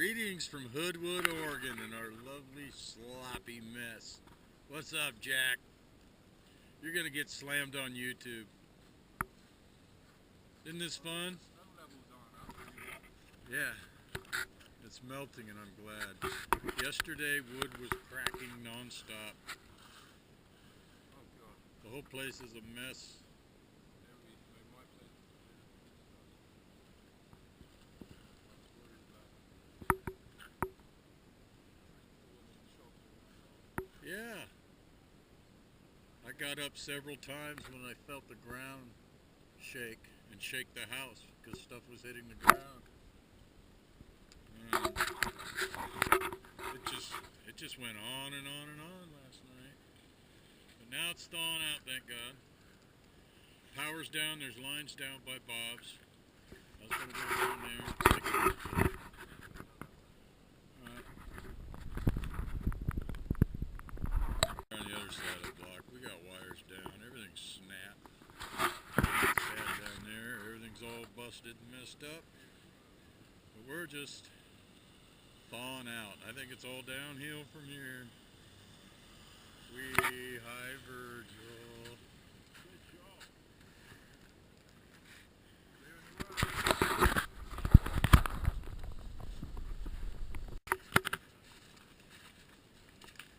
Greetings from Hoodwood, Oregon, and our lovely sloppy mess. What's up, Jack? You're gonna get slammed on YouTube. Isn't this fun? Yeah, it's melting and I'm glad. Yesterday, wood was cracking non-stop. The whole place is a mess. Yeah. I got up several times when I felt the ground shake and shake the house because stuff was hitting the ground. It just went on and on and on last night. But now it's thawing out, thank God. Power's down, there's lines down by Bob's. I was going to go down there. On the other side of the block, we got wires down, everything's snapped. Bad down there, everything's all busted and messed up. But we're just thawing out. I think it's all downhill from here. Hi, Virgil. Good job.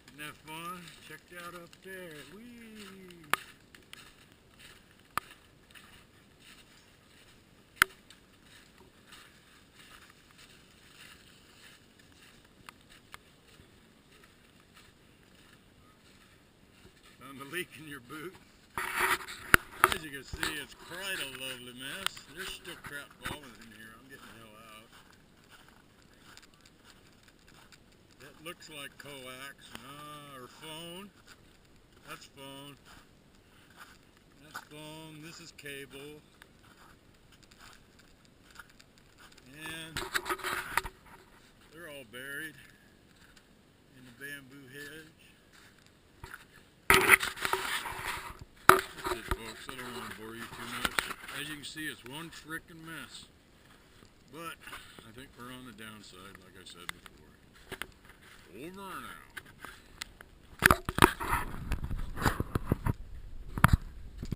Isn't that fun? Check it out up there. Whee! Found a leak in your boot. As you can see, it's quite a lovely mess. There's still crap falling in here. I'm getting the hell out. That looks like coax, or phone. That's phone. That's phone. This is cable. And they're all buried in the bamboo hedge. That's it, folks. I don't want to bore you too much. As you can see, it's one frickin' mess. But I think we're on the downside, like I said before. Over and out.